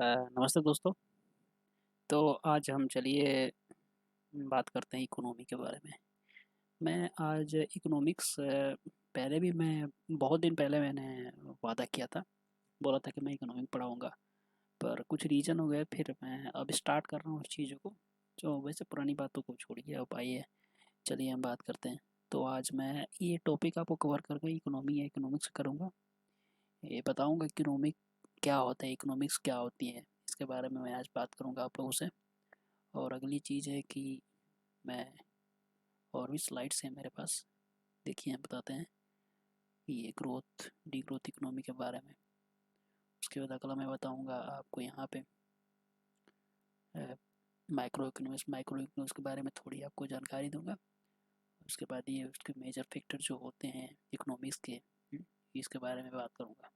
नमस्ते दोस्तों। तो आज हम चलिए बात करते हैं इकोनॉमी के बारे में। मैं आज इकोनॉमिक्स पहले भी मैं बहुत दिन पहले मैंने वादा किया था, बोला था कि मैं इकोनॉमिक पढ़ाऊँगा, पर कुछ रीज़न हो गए फिर मैं अब स्टार्ट कर रहा हूँ उस चीज़ों को। जो वैसे पुरानी बातों को छोड़िए, अब आइए चलिए हम बात करते हैं। तो आज मैं ये टॉपिक आपको कवर करके इकोनॉमी या इकोनॉमिक्स करूँगा। ये बताऊँगा इकोनॉमिक क्या होता है, इकोनॉमिक्स क्या होती है, इसके बारे में मैं आज बात करूँगा आप लोगों से। और अगली चीज़ है कि मैं और भी स्लाइड्स हैं मेरे पास, देखिए हम बताते हैं ये ग्रोथ डी ग्रोथ इकोनॉमी के बारे में। उसके बाद अगला मैं बताऊंगा आपको यहाँ पे माइक्रो इकोनॉमिक्स के बारे में थोड़ी आपको जानकारी दूंगा। उसके बाद ये उसके मेजर फैक्टर जो होते हैं इकोनॉमिक्स के, इसके बारे में बात करूँगा।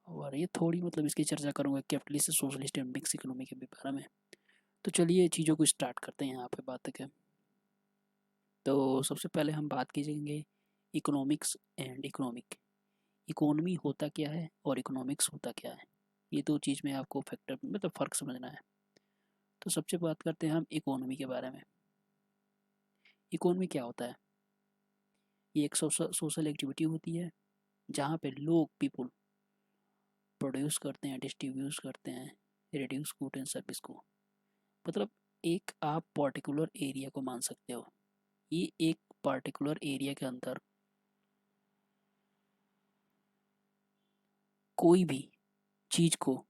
और ये थोड़ी मतलब इसकी चर्चा करूँगा capitalist socialist and mix economy के भी बारे में। तो चलिए चीज़ों को स्टार्ट करते हैं यहाँ पे बात के। तो सबसे पहले हम बात कीजिएंगे इकोनॉमिक्स एंड इकोनॉमिक। इकोनॉमी होता क्या है और इकोनॉमिक्स होता क्या है, ये दो चीज़ में आपको फैक्टर मतलब फ़र्क समझना है। तो सबसे बात करते हैं हम इकोनॉमी के बारे में। इकोनॉमी क्या होता है? ये एक सोशल एक्टिविटी होती है जहाँ पे लोग पीपुल प्रोड्यूस करते हैं, डिस्ट्रीब्यूट करते हैं, रिड्यूस गुड एंड सर्विस को। मतलब एक आप पर्टिकुलर एरिया को मान सकते हो, ये एक पर्टिकुलर एरिया के अंदर कोई भी चीज़ को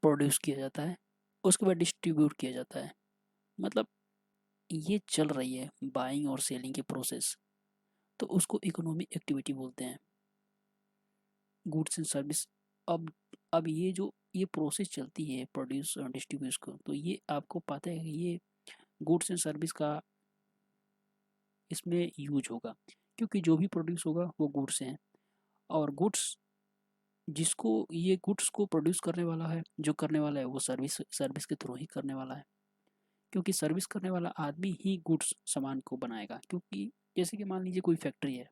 प्रोड्यूस किया जाता है, उसके बाद डिस्ट्रीब्यूट किया जाता है। मतलब ये चल रही है बाइंग और सेलिंग की प्रोसेस, तो उसको इकोनॉमिक एक्टिविटी बोलते हैं, गुड्स एंड सर्विस। अब अब ये प्रोसेस चलती है प्रोड्यूस और डिस्ट्रीब्यूट को, तो ये आपको पता है कि ये गुड्स एंड सर्विस का इसमें यूज होगा, क्योंकि जो भी प्रोड्यूस होगा वो गुड्स हैं। और गुड्स जिसको ये गुड्स को प्रोड्यूस करने वाला है, जो करने वाला है वो सर्विस सर्विस के थ्रू ही करने वाला है, क्योंकि सर्विस करने वाला आदमी ही गुड्स सामान को बनाएगा। क्योंकि जैसे कि मान लीजिए कोई फैक्ट्री है,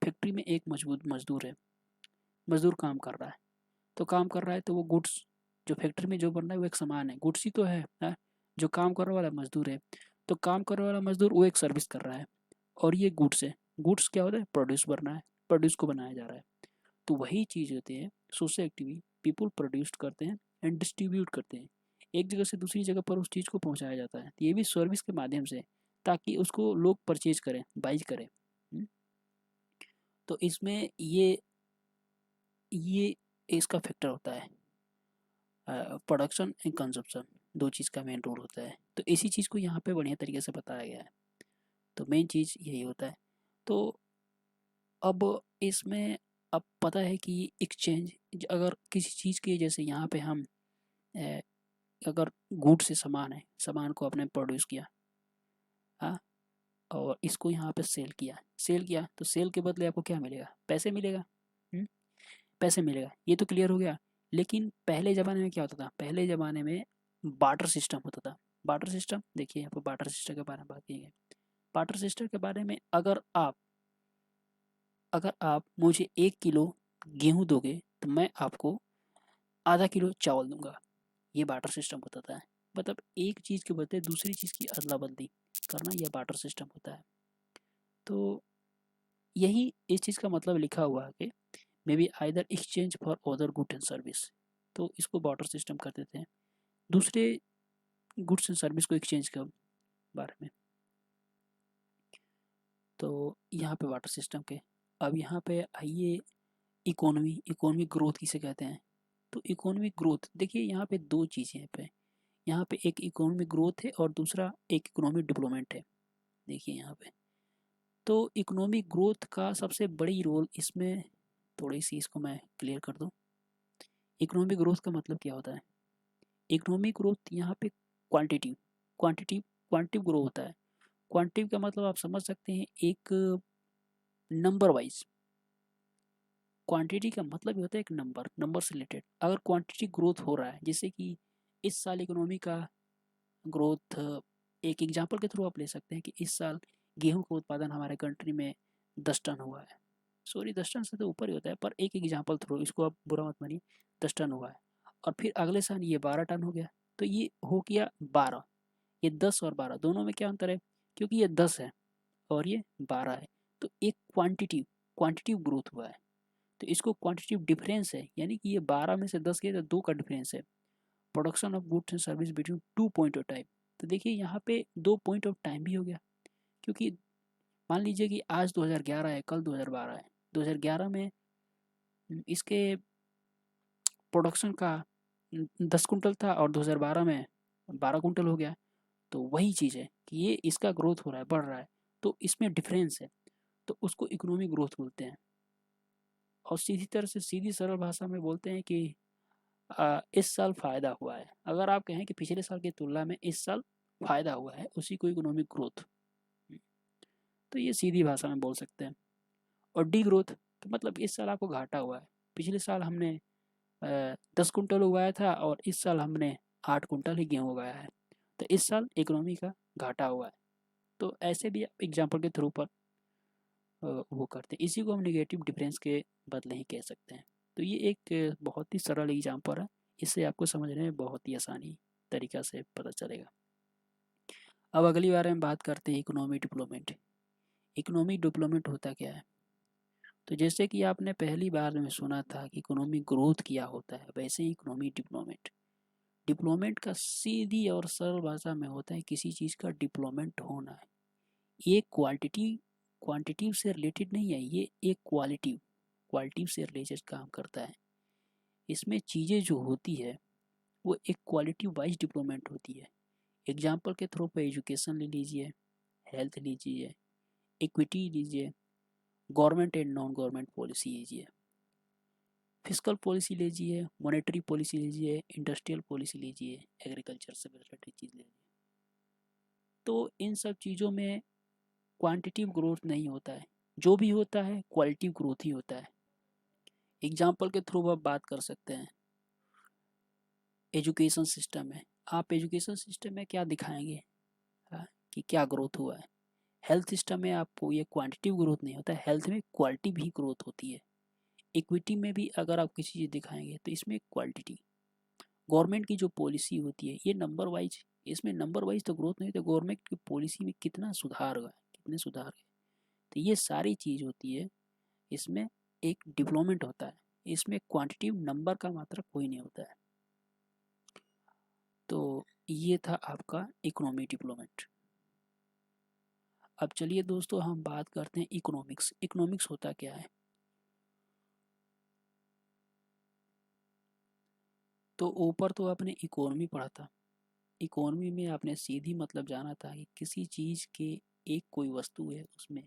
फैक्ट्री में एक मजबूत मजदूर है, मजदूर काम कर रहा है, तो काम कर रहा है तो वो गुड्स जो फैक्ट्री में जो बन रहा है वो एक सामान है, गुड्स ही तो है? जो काम करने वाला मजदूर है, तो काम करने वाला मजदूर वो एक सर्विस कर रहा है, और ये गुड्स है। गुड्स क्या होता है? प्रोड्यूस बनना है, प्रोड्यूस को बनाया जा रहा है। तो वही चीज़ होती है सोशल एक्टिविटी, पीपल प्रोड्यूस करते हैं एंड डिस्ट्रीब्यूट करते हैं, एक जगह से दूसरी जगह पर उस चीज़ को पहुंचाया जाता है। तो ये भी सर्विस के माध्यम से, ताकि उसको लोग परचेज करें, बाइज करें। हम्म? तो इसमें ये इसका फैक्टर होता है, प्रोडक्शन एंड कंजप्शन, दो चीज़ का मेन रोल होता है। तो इसी चीज़ को यहाँ पे बढ़िया तरीके से बताया गया है। तो मेन चीज़ यही होता है। तो अब इसमें अब पता है कि एक्सचेंज अगर किसी चीज़ की, जैसे यहाँ पे हम अ, अगर गुड से सामान है, सामान को आपने प्रोड्यूस किया, हाँ, और इसको यहाँ पे सेल किया तो सेल के बदले आपको क्या मिलेगा? पैसे मिलेगा। हम्म? पैसे मिलेगा, ये तो क्लियर हो गया। लेकिन पहले ज़माने में क्या होता था? पहले ज़माने में बार्टर सिस्टम होता था। बार्टर सिस्टम देखिए, यहाँ पर बार्टर सिस्टम के बारे में बात की है। बार्टर सिस्टम के बारे में, अगर आप मुझे 1 किलो गेहूँ दोगे तो मैं आपको आधा किलो चावल दूंगा। ये बार्टर सिस्टम होता था। मतलब एक चीज़ के बदले दूसरी चीज़ की अदला बदली करना, यह बार्टर सिस्टम होता है। तो यही इस चीज़ का मतलब लिखा हुआ है कि may be either exchange for other good and service. तो इसको बार्टर सिस्टम कर देते हैं, दूसरे गुड्स एंड सर्विस को एक्सचेंज के बारे में। तो यहाँ पे वाटर सिस्टम के, अब यहाँ पे आइए इकोनॉमी ग्रोथ किसे कहते हैं? तो इकोनॉमिक ग्रोथ देखिए, यहाँ पे दो चीज़ें हैं पे, यहाँ पे एक इकोनॉमिक ग्रोथ है और दूसरा एक इकोनॉमिक डेवलपमेंट है। देखिए यहाँ पे, तो इकोनॉमिक ग्रोथ का सबसे बड़ी रोल इसमें, थोड़ी सी इसको मैं क्लियर कर दूँ। इकोनॉमिक ग्रोथ का मतलब क्या होता है? इकोनॉमिक ग्रोथ यहाँ पे क्वांटिटी क्वांटिटिव ग्रो होता है। क्वांटिटिव का मतलब आप समझ सकते हैं एक नंबर वाइज। क्वांटिटी का मतलब ये होता है एक नंबर से रिलेटेड। अगर क्वांटिटी ग्रोथ हो रहा है, जैसे कि इस साल इकोनॉमी का ग्रोथ, एक एग्जांपल के थ्रू आप ले सकते हैं कि इस साल गेहूं का उत्पादन हमारे कंट्री में 10 टन हुआ है, सॉरी 10 टन से तो ऊपर ही होता है, पर एक एग्जाम्पल थ्रो, इसको आप बुरा मत मानिए। 10 टन हुआ है और फिर अगले साल ये 12 टन हो गया, तो ये हो गया 12। ये 10 और 12 दोनों में क्या अंतर है? क्योंकि ये 10 है और ये 12 है, तो एक क्वांटिटिव ग्रोथ हुआ है। तो इसको क्वांटिटिव डिफरेंस है, यानी कि ये 12 में से 10 गए तो 2 का डिफरेंस है। Production of goods and service between 2 point of time, तो देखिए यहाँ पे 2 पॉइंट ऑफ टाइम भी हो गया, क्योंकि मान लीजिए कि आज 2011 है, कल 2012 है। 2011 में इसके प्रोडक्शन का 10 कुंटल था और 2012 में 12 कुंटल हो गया। तो वही चीज़ है कि ये इसका ग्रोथ हो रहा है, बढ़ रहा है, तो इसमें डिफरेंस है, तो उसको इकोनॉमिक ग्रोथ बोलते हैं। और सीधी तरह से, सीधी सरल भाषा में बोलते हैं कि इस साल फ़ायदा हुआ है। अगर आप कहें कि पिछले साल की तुलना में इस साल फ़ायदा हुआ है, उसी को इकोनॉमिक ग्रोथ, तो ये सीधी भाषा में बोल सकते हैं। और डी ग्रोथ तो मतलब इस साल आपको घाटा हुआ है। पिछले साल हमने 10 कुंटल उगाया था और इस साल हमने 8 कुंटल ही गेहूँ उगाया है, तो इस साल इकोनॉमी का घाटा हुआ है। तो ऐसे भी आप एग्जाम्पल के थ्रू पर वो करते हैं। इसी को हम निगेटिव डिफरेंस के बदले ही कह सकते हैं। तो ये एक बहुत ही सरल एग्जाम्पल है, इससे आपको समझने में बहुत ही आसानी तरीका से पता चलेगा। अब अगली बार हम बात करते हैं इकोनॉमी डिप्लोमेट। इकोनॉमी डिप्लोमेट होता क्या है? तो जैसे कि आपने पहली बार में सुना था कि इकोनॉमिक ग्रोथ क्या होता है, वैसे ही इकोनॉमी डिप्लोमेट, डिप्लोमेट का सीधी और सरल भाषा में होता है किसी चीज़ का डिप्लोमेंट होना है। ये क्वांटिटिव से रिलेटेड नहीं है, ये एक क्वालिटिव से रिलेटेड काम करता है। इसमें चीज़ें जो होती है वो एक क्वालिटी वाइज डिप्लोमेंट होती है। एग्जाम्पल के थ्रू पे एजुकेशन ले लीजिए, हेल्थ लीजिए, इक्विटी लीजिए, government and non government policy लीजिए, फिजिकल पॉलिसी लीजिए, मॉनेटरी पॉलिसी लीजिए, इंडस्ट्रियल पॉलिसी लीजिए, एग्रीकल्चर से रिलेटेड चीज़ लीजिए। तो इन सब चीज़ों में क्वांटिटिव ग्रोथ नहीं होता है, जो भी होता है क्वालिटिव ग्रोथ ही होता है। एग्जाम्पल के थ्रू आप बात कर सकते हैं। एजुकेशन सिस्टम में, आप एजुकेशन सिस्टम में क्या दिखाएंगे? हाँ, कि क्या ग्रोथ हुआ है। हेल्थ सिस्टम में आपको ये क्वांटिटिव ग्रोथ नहीं होता है, हेल्थ में क्वालिटी भी ग्रोथ होती है। इक्विटी में भी अगर आप किसी चीज़ दिखाएंगे तो इसमें क्वालिटी। गवर्नमेंट की जो पॉलिसी होती है ये नंबर वाइज, इसमें नंबर वाइज तो ग्रोथ नहीं, तो गवर्नमेंट की पॉलिसी में कितना सुधार हुआ है, कितने सुधार हुए, तो ये सारी चीज़ होती है। इसमें एक डिप्लोमेंट होता है, इसमें क्वांटिटिव नंबर का मात्रा कोई नहीं होता है। तो ये था आपका इकोनॉमी डिप्लोमेंट। अब चलिए दोस्तों हम बात करते हैं इकोनॉमिक्स। इकोनॉमिक्स होता क्या है? तो ऊपर तो आपने इकोनॉमी पढ़ा था, इकोनॉमी में आपने सीधी मतलब जाना था कि किसी चीज़ के, एक कोई वस्तु है उसमें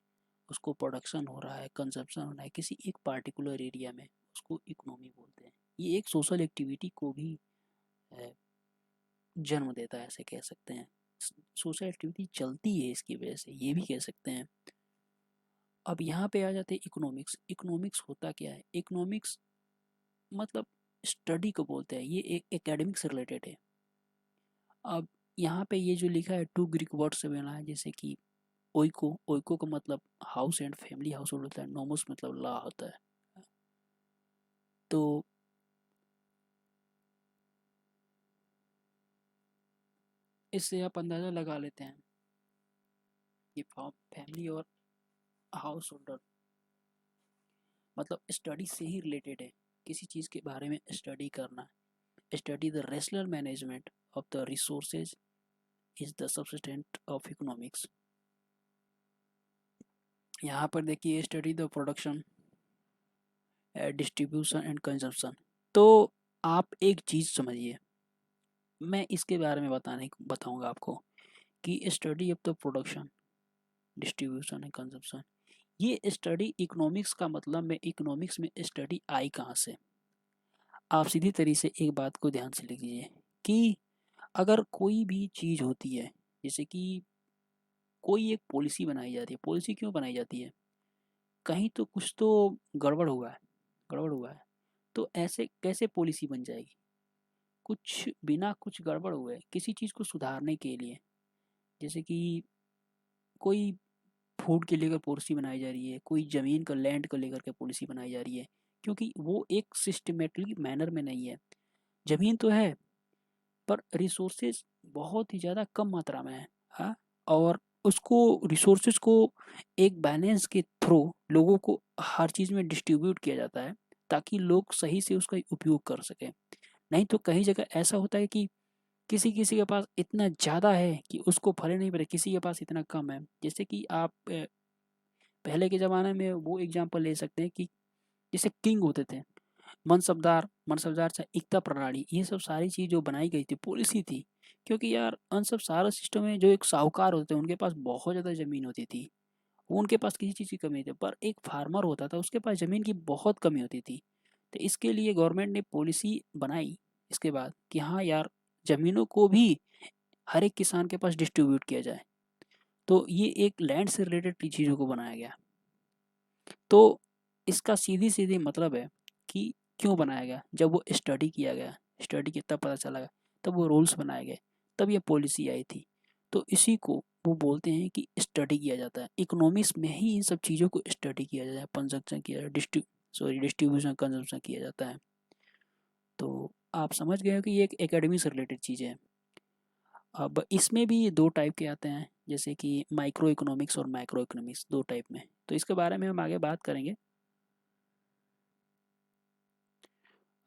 उसको प्रोडक्शन हो रहा है, कंजप्शन हो रहा है किसी एक पार्टिकुलर एरिया में, उसको इकोनॉमी बोलते हैं। ये एक सोशल एक्टिविटी को भी जन्म देता है, ऐसे कह सकते हैं। सोशल एक्टिविटी चलती है इसकी वजह से, ये भी कह सकते हैं। अब यहाँ पे आ जाते हैं इकोनॉमिक्स। इकोनॉमिक्स होता क्या है? इकोनॉमिक्स मतलब स्टडी को बोलते हैं, ये एक एकेडमिक से रिलेटेड है। अब यहाँ पे ये जो लिखा है 2 ग्रीक वर्ड से बना है, जैसे कि ओइको, ओइको का मतलब house and family house hold होता है, नोमोस मतलब लॉ होता है। तो इससे आप अंदाज़ा लगा लेते हैं कि फैमिली और हाउस होल्डर मतलब स्टडी से ही रिलेटेड है, किसी चीज़ के बारे में स्टडी करना। Study the rational management of the resources is the subsistent of economics. यहाँ पर देखिए study the production, distribution and consumption. तो आप एक चीज़ समझिए, मैं इसके बारे में बताऊंगा आपको कि study of the production, distribution and consumption, ये स्टडी इकोनॉमिक्स का मतलब में, इकोनॉमिक्स में स्टडी आई कहाँ से? आप सीधी तरीके से एक बात को ध्यान से लिख लीजिए कि अगर कोई भी चीज़ होती है, जैसे कि कोई एक पॉलिसी बनाई जाती है, पॉलिसी क्यों बनाई जाती है? कहीं तो कुछ तो गड़बड़ हुआ है, गड़बड़ हुआ है, तो ऐसे कैसे पॉलिसी बन जाएगी? कुछ बिना कुछ गड़बड़ हुए किसी चीज़ को सुधारने के लिए, जैसे कि कोई फूड के लेकर पॉलिसी बनाई जा रही है, कोई ज़मीन का लैंड को लेकर के पॉलिसी बनाई जा रही है, क्योंकि वो एक सिस्टमेटिक मैनर में नहीं है। ज़मीन तो है पर रिसोर्सेज बहुत ही ज़्यादा कम मात्रा में है। हाँ, और उसको रिसोर्सेज को एक बैलेंस के थ्रू लोगों को हर चीज़ में डिस्ट्रीब्यूट किया जाता है ताकि लोग सही से उसका उपयोग कर सकें। नहीं तो कई जगह ऐसा होता है कि किसी किसी के पास इतना ज़्यादा है कि उसको फले नहीं पड़े, किसी के पास इतना कम है। जैसे कि आप पहले के ज़माने में वो एग्जांपल ले सकते हैं कि जैसे किंग होते थे, मनसबदार से एकता प्रणाली, ये सब सारी चीज़ जो बनाई गई थी पॉलिसी थी, क्योंकि यार उन सब सारा सिस्टम में जो एक साहूकार होते थे उनके पास बहुत ज़्यादा ज़मीन होती थी, वो उनके पास किसी चीज़ की कमी नहीं थी, पर एक फार्मर होता था उसके पास ज़मीन की बहुत कमी होती थी। तो इसके लिए गवर्नमेंट ने पॉलिसी बनाई इसके बाद कि हाँ यार, ज़मीनों को भी हर एक किसान के पास डिस्ट्रीब्यूट किया जाए। तो ये एक लैंड से रिलेटेड चीज़ों को बनाया गया। तो इसका सीधी-सीधी मतलब है कि क्यों बनाया गया? जब वो स्टडी किया गया, स्टडी किया तब पता चला, तब वो रूल्स बनाए गए, तब ये पॉलिसी आई थी। तो इसी को वो बोलते हैं कि स्टडी किया जाता है। इकोनॉमिक्स में ही इन सब चीज़ों को स्टडी किया जाता है, कंजप्शन किया डिस्ट्रीब्यूशन कंजप्शन किया जाता है। तो आप समझ गए हो कि ये एक एकेडमी से रिलेटेड चीज़ है। अब इसमें भी 2 टाइप के आते हैं, जैसे कि माइक्रो इकोनॉमिक्स और मैक्रो इकोनॉमिक्स 2 टाइप में। तो इसके बारे में हम आगे बात करेंगे।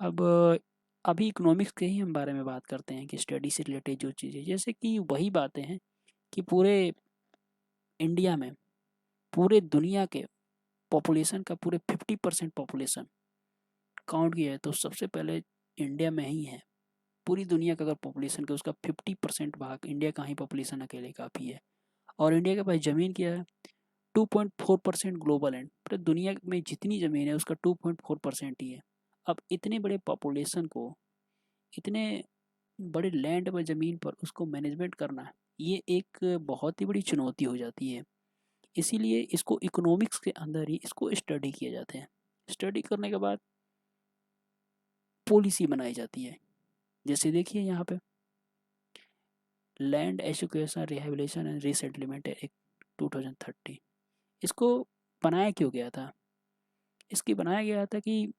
अब अभी इकोनॉमिक्स के ही हम बारे में बात करते हैं कि स्टडी से रिलेटेड जो चीज़ें, जैसे कि वही बातें हैं कि पूरे इंडिया में, पूरे दुनिया के पॉपुलेशन का पूरे 50% पॉपुलेशन काउंट किया है तो सबसे पहले इंडिया में ही है। पूरी दुनिया का अगर पॉपुलेशन का उसका 50% भाग इंडिया का ही पॉपुलेशन अकेले काफ़ी है। और इंडिया के पास ज़मीन क्या है? 2.4% ग्लोबल है। पूरे दुनिया में जितनी ज़मीन है उसका 2.4% ही है। अब इतने बड़े पॉपुलेशन को, इतने बड़े लैंड पर ज़मीन पर उसको मैनेजमेंट करना, ये एक बहुत ही बड़ी चुनौती हो जाती है। इसीलिए इसको इकोनॉमिक्स के अंदर ही इसको स्टडी किए जाते हैं। स्टडी करने के बाद पॉलिसी बनाई जाती है। जैसे देखिए यहाँ पे land education rehabilitation and resettlement act 2030, इसको बनाया क्यों गया था? इसकी बनाया गया था कि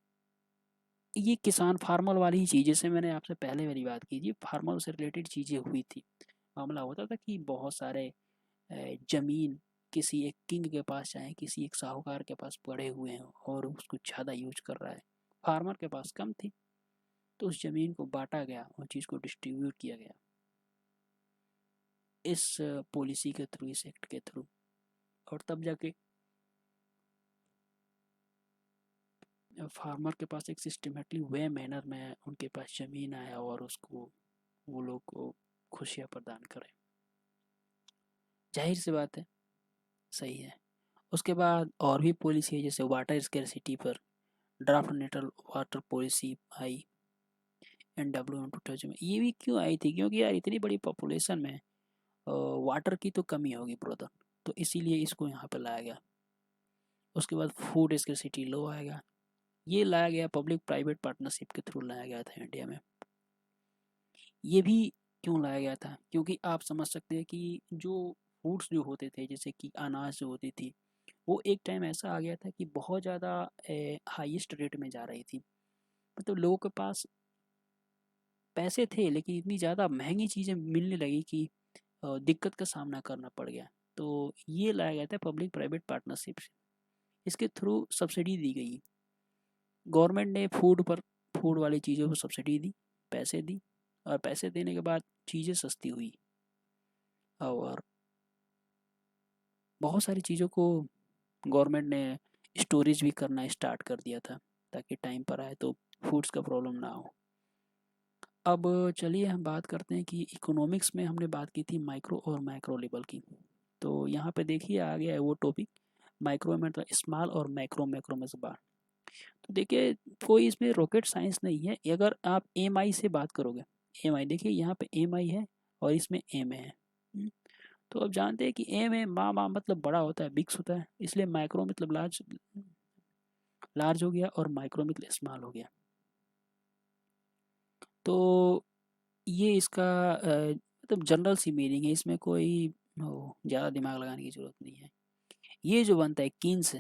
ये किसान फार्मर वाली ही चीज़, जैसे मैंने आपसे पहले वाली बात की थी, फार्मर से रिलेटेड चीज़ें हुई थी। मामला होता था कि बहुत सारे ज़मीन किसी एक किंग के पास चाहे किसी एक साहूकार के पास पड़े हुए हैं और उसको ज़्यादा यूज कर रहा है, फार्मर के पास कम थी, तो उस ज़मीन को बांटा गया और चीज़ को डिस्ट्रीब्यूट किया गया इस पॉलिसी के थ्रू, इस एक्ट के थ्रू। और तब जाके फार्मर के पास एक सिस्टमेटिक वे मैनर में उनके पास ज़मीन आया और उसको वो लोग को खुशियाँ प्रदान करें। जाहिर सी बात है, सही है। उसके बाद और भी पॉलिसी है, जैसे वाटर स्कैरसिटी पर ड्राफ्ट नेशनल वाटर पॉलिसी आई NWM 2000 में। ये भी क्यों आई थी? क्योंकि यार इतनी बड़ी पॉपुलेशन में वाटर की तो कमी होगी ब्रदर, तो इसीलिए इसको यहाँ पे लाया गया। उसके बाद फूड स्कैरसिटी लॉ आएगा, ये लाया गया पब्लिक प्राइवेट पार्टनरशिप के थ्रू लाया गया था इंडिया में। ये भी क्यों लाया गया था? क्योंकि आप समझ सकते हैं कि जो फूड्स जो होते थे, जैसे कि अनाज जो होती थी, वो एक टाइम ऐसा आ गया था कि बहुत ज़्यादा हाईएस्ट रेट में जा रही थी। मतलब लोगों के पास पैसे थे लेकिन इतनी ज़्यादा महंगी चीज़ें मिलने लगी कि दिक्कत का सामना करना पड़ गया। तो ये लाया गया था पब्लिक प्राइवेट पार्टनरशिप से। इसके थ्रू सब्सिडी दी गई। गवर्नमेंट ने फूड वाली चीज़ों को सब्सिडी दी, पैसे दी, और पैसे देने के बाद चीज़ें सस्ती हुई और बहुत सारी चीज़ों को गवर्नमेंट ने स्टोरेज भी करना स्टार्ट कर दिया था ताकि टाइम पर आए तो फूड्स का प्रॉब्लम ना हो। अब चलिए हम बात करते हैं कि इकोनॉमिक्स में हमने बात की थी माइक्रो और मैक्रो लेवल की। तो यहाँ पे देखिए आ गया है वो टॉपिक, माइक्रो में मतलब स्मॉल और मैक्रो में से बात। तो देखिए कोई इसमें रॉकेट साइंस नहीं है। अगर आप एम से बात करोगे, देखिए यहाँ पे एम है और इसमें एम है। तो अब जानते हैं कि एम है, माँ मतलब बड़ा होता है, बिग्स होता है, इसलिए माइक्रो मतलब लार्ज हो गया और माइक्रो मतलब स्मॉल हो गया। तो ये इसका मतलब जनरल सी मीनिंग है, इसमें कोई ज़्यादा दिमाग लगाने की ज़रूरत नहीं है। ये जो बनता है कीन्स,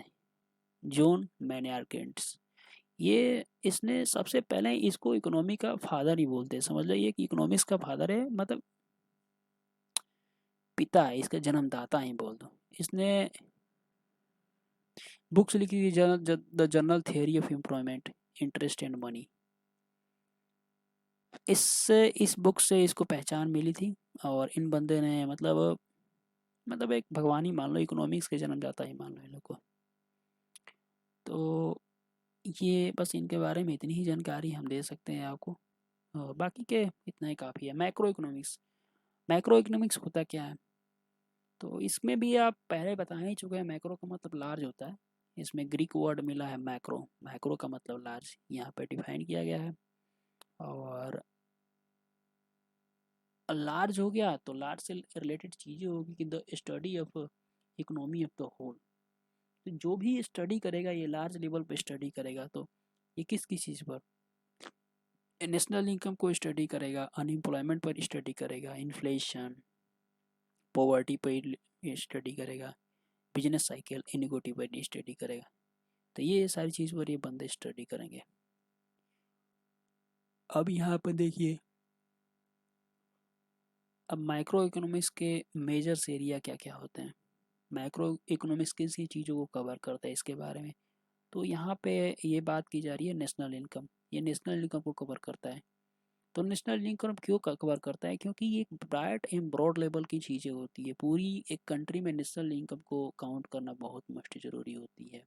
जॉन मैनियार्ड केन्स, ये इसने सबसे पहले इसको इकोनॉमी का फादर ही बोलते हैं, समझ लो ये कि इकोनॉमिक्स का फादर है, मतलब पिता है, इसका जन्मदाता ही बोल दो। इसने बुक्स लिखी थी, the general theory of employment, interest and money. इस बुक से इसको पहचान मिली थी। और इन बंदे ने मतलब एक भगवान ही मान लो, इकोनॉमिक्स के जन्मदाता ही मान लो इन लोग को। तो ये बस इनके बारे में इतनी ही जानकारी हम दे सकते हैं आपको, और बाकी के इतना ही काफ़ी है। मैक्रो इकोनॉमिक्स, मैक्रो इकोनॉमिक्स होता क्या है? तो इसमें भी आप पहले बता ही चुके हैं, मैक्रो का मतलब लार्ज होता है। इसमें ग्रीक वर्ड मिला है मैक्रो, मैक्रो का मतलब लार्ज, यहाँ पे डिफाइन किया गया है। और लार्ज हो गया तो लार्ज से रिलेटेड चीज़ें होगी कि the study of economy of the whole. तो जो भी स्टडी करेगा ये लार्ज लेवल पे स्टडी करेगा, तो ये किस चीज़ पर? नेशनल इनकम को स्टडी करेगा, अनएम्प्लॉयमेंट पर स्टडी करेगा, इन्फ्लेशन, पॉवर्टी पर स्टडी करेगा, बिजनेस साइकिल, इनिक्विटी पर स्टडी करेगा। तो ये सारी चीज़ पर ये बंदे स्टडी करेंगे। अब यहाँ पर देखिए, अब माइक्रो इकोनॉमिक्स के मेजर्स एरिया क्या क्या होते हैं, माइक्रो इकोनॉमिक्स किस चीज़ों को कवर करता है इसके बारे में। तो यहाँ पे ये बात की जा रही है नेशनल इनकम, ये नेशनल इनकम को कवर करता है। तो नेशनल इनकम क्यों कवर करता है? क्योंकि ये एक ब्राइट एंड ब्रॉड लेवल की चीज़ें होती है। पूरी एक कंट्री में नेशनल इनकम को काउंट करना बहुत मस्ट ज़रूरी होती है,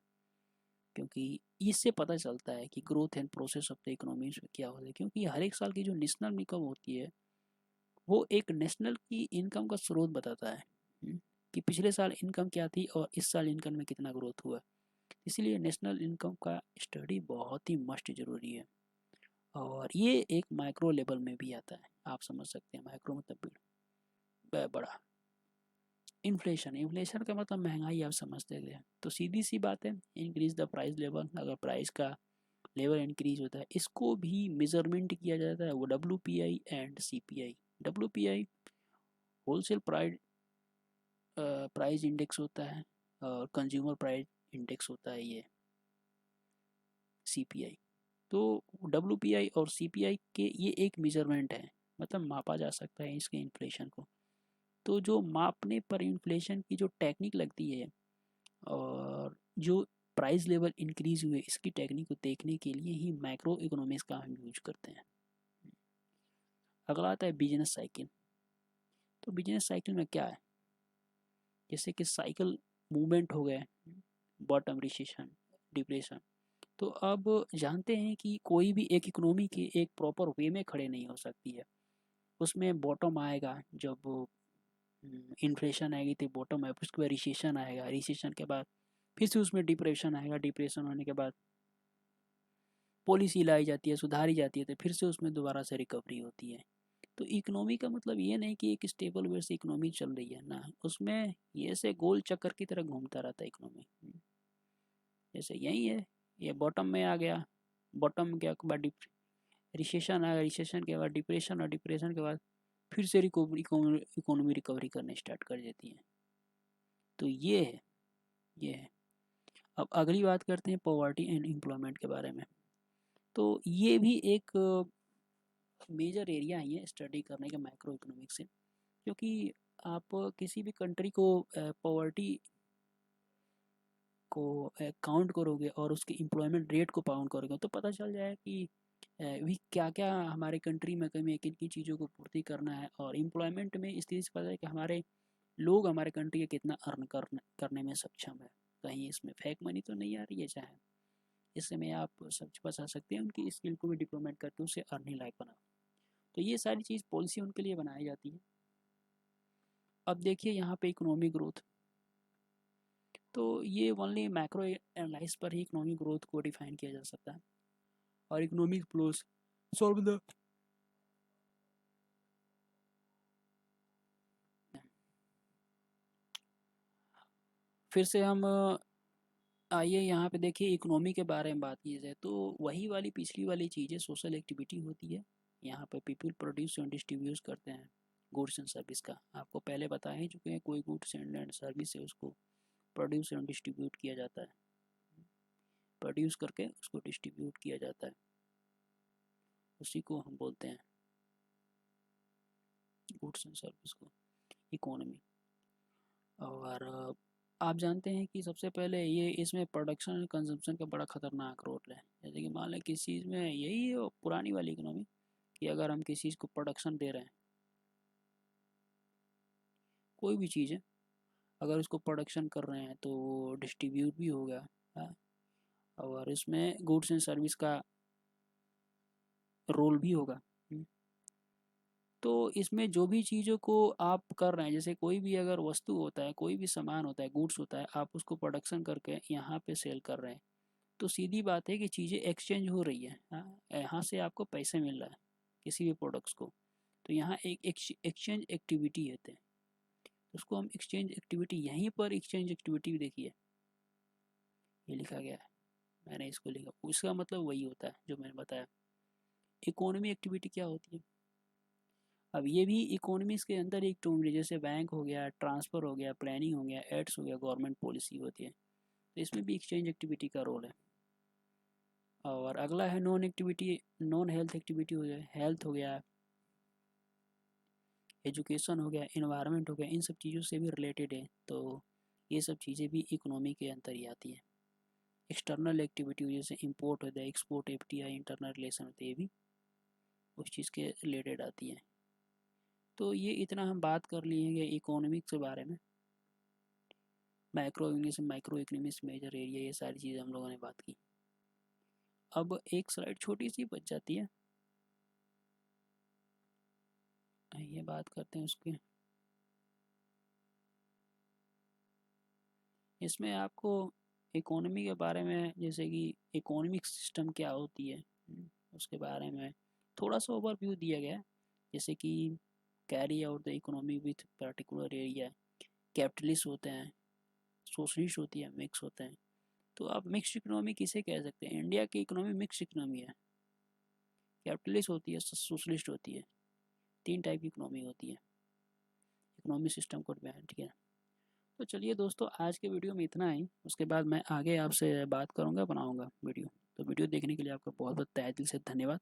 क्योंकि इससे पता चलता है कि growth and process of the economy क्या होता है। क्योंकि हर एक साल की जो नेशनल इनकम होती है वो एक नेशनल की इनकम का स्रोत बताता है, कि पिछले साल इनकम क्या थी और इस साल इनकम में कितना ग्रोथ हुआ। इसलिए नेशनल इनकम का स्टडी बहुत ही मस्ट ज़रूरी है। और ये एक माइक्रो लेवल में भी आता है, आप समझ सकते हैं। माइक्रो मतलब बड़ा। इन्फ्लेशन, इन्फ्लेशन का मतलब महंगाई, आप समझते हैं। तो सीधी सी बात है, इंक्रीज द प्राइस लेवल, अगर प्राइस का लेवल इंक्रीज होता है इसको भी मेजरमेंट किया जाता है, वो WPI and CPI। WPI wholesale price index होता है, और कंज्यूमर प्राइस इंडेक्स होता है ये CPI। तो WPI और CPI के ये एक मेजरमेंट है, मतलब मापा जा सकता है इसके इन्फ्लेशन को। तो जो मापने पर इन्फ्लेशन की जो टेक्निक लगती है, और जो प्राइस लेवल इंक्रीज हुए इसकी टेक्निक को देखने के लिए ही मैक्रो इकोनॉमिक्स का हम यूज करते हैं। अगला आता है बिजनेस साइकिल। तो बिजनेस साइकिल में क्या है? जैसे कि साइकिल मूवमेंट हो गए, बॉटम, रिसेशन, डिप्रेशन। तो अब जानते हैं कि कोई भी एक इकोनॉमी के एक प्रॉपर वे में खड़े नहीं हो सकती है। उसमें बॉटम आएगा जब इन्फ्लेशन आएगी, तो बॉटम है, उसके बाद रिसेशन आएगा, रिसेशन के बाद फिर से उसमें डिप्रेशन आएगा, डिप्रेशन होने के बाद पॉलिसी लाई जाती है, सुधारी जाती है, तो फिर से उसमें दोबारा से रिकवरी होती है। तो इकोनॉमी का मतलब ये नहीं कि एक स्टेबल वे से इकोनॉमी चल रही है ना, उसमें ये से गोल चक्कर की तरह घूमता रहता है इकोनॉमी। जैसे यही है, ये बॉटम में आ गया, बॉटम के बाद रिसेशन आएगा, रिसेशन के बाद डिप्रेशन, और डिप्रेशन के बाद फिर से इकोनॉमी रिकवरी करने स्टार्ट कर देती है। तो ये है। अब अगली बात करते हैं पॉवर्टी एंड एम्प्लॉयमेंट के बारे में। तो ये भी एक मेजर एरिया ही है स्टडी करने का मैक्रो इकोनॉमिक्स से। क्योंकि आप किसी भी कंट्री को पॉवर्टी को काउंट करोगे और उसकी एम्प्लॉयमेंट रेट को काउंट करोगे, तो पता चल जाए कि भी क्या क्या हमारे कंट्री में कमी है, किन किन चीज़ों को पूर्ति करना है। और एम्प्लॉयमेंट में इस चीज़ से पता है कि हमारे लोग हमारे कंट्री के कितना अर्न करने में सक्षम है, कहीं इसमें फेक मनी तो नहीं आ रही है चाहे। इससे में आप सब बता सकते हैं उनकी स्किल को भी डिप्लोमेट करके उसे अर्निंग लायक बनाओ। तो ये सारी चीज़ पॉलिसी उनके लिए बनाई जाती है। अब देखिए यहाँ पे इकोनॉमिक ग्रोथ, तो ये ओनली मैक्रो एनालाइज पर ही इकोनॉमिक ग्रोथ को डिफाइन किया जा सकता है। और इकोनॉमिक फ्लोस सॉल्व द, फिर से हम आइए यहाँ पे देखिए इकोनॉमी के बारे में बात की जाए, तो वही वाली पिछली वाली चीज़ें सोशल एक्टिविटी होती है। यहाँ पे पीपल प्रोड्यूस एंड डिस्ट्रीब्यूट करते हैं गुड्स एंड सर्विस का, आपको पहले बता ही चुके हैं। कोई गुड्स एंड सर्विस है उसको प्रोड्यूस एंड डिस्ट्रीब्यूट किया जाता है, प्रोड्यूस करके उसको डिस्ट्रीब्यूट किया जाता है, उसी को हम बोलते हैं गुड्स एंड सर्विस को इकोनॉमी। और आप जानते हैं कि सबसे पहले ये इसमें प्रोडक्शन और कंजम्पशन का बड़ा खतरनाक रोल है। जैसे कि मान लें किसी चीज़ में, यही है पुरानी वाली इकोनॉमी, कि अगर हम किसी चीज़ को प्रोडक्शन दे रहे हैं, कोई भी चीज़ है, अगर उसको प्रोडक्शन कर रहे हैं तो वो डिस्ट्रीब्यूट भी होगा है? और इसमें गुड्स एंड सर्विस का रोल भी होगा। तो इसमें जो भी चीज़ों को आप कर रहे हैं, जैसे कोई भी अगर वस्तु होता है, कोई भी सामान होता है, गुड्स होता है, आप उसको प्रोडक्शन करके यहाँ पे सेल कर रहे हैं, तो सीधी बात है कि चीज़ें एक्सचेंज हो रही है, यहाँ से आपको पैसे मिल रहा है किसी भी प्रोडक्ट्स को, तो यहाँ एक एक्सचेंज एक्टिविटी है, उसको हम एक्सचेंज एक्टिविटी, यहीं पर एक्सचेंज एक्टिविटी भी देखिए ये लिखा गया है, मैंने इसको लिखा, उसका मतलब वही होता है जो मैंने बताया। इकोनॉमी एक्टिविटी क्या होती है, अब ये भी इकोनॉमिक्स के अंदर एक टर्म है, जैसे बैंक हो गया, ट्रांसफ़र हो गया, प्लानिंग हो गया, एड्स हो गया, गवर्नमेंट पॉलिसी होती है, तो इसमें भी एक्सचेंज एक्टिविटी का रोल है। और अगला है non activity, non health activity हो गया, हेल्थ हो गया, एजुकेशन हो गया, इन्वायरमेंट हो गया, इन सब चीज़ों से भी रिलेटेड है, तो ये सब चीज़ें भी इकोनॉमी के अंदर ही आती हैं। एक्सटर्नल एक्टिविटी जैसे इंपोर्ट होता है, एक्सपोर्ट, एफडीआई, इंटरनल रिलेशन होते हैं, ये भी उस चीज़ के रिलेटेड आती है। तो ये इतना हम बात कर लिए हैं इकोनॉमिक्स के बारे में, micro economics, micro economics, major area, ये सारी चीज़ें हम लोगों ने बात की। अब एक स्लाइड छोटी सी बच जाती है, ये बात करते हैं उसके, इसमें आपको इकोनॉमी के बारे में, जैसे कि इकोनॉमिक सिस्टम क्या होती है, उसके बारे में थोड़ा सा ओवरव्यू दिया गया है। जैसे कि carry out the economy with particular area, capitalist होते हैं, सोशलिस्ट होती है, मिक्स होते हैं। तो आप मिक्स इकोनॉमी किसे कह सकते हैं, इंडिया की इकोनॉमी मिक्स इकोनॉमी है, कैपिटलिस्ट होती है, सोशलिस्ट होती है, 3 टाइप की इकोनॉमी होती है इकोनॉमिक सिस्टम को, ठीक है। तो चलिए दोस्तों, आज के वीडियो में इतना ही, उसके बाद मैं आगे आपसे बात करूँगा, बनाऊँगा वीडियो। तो वीडियो देखने के लिए आपका बहुत बहुत तहे दिल से धन्यवाद।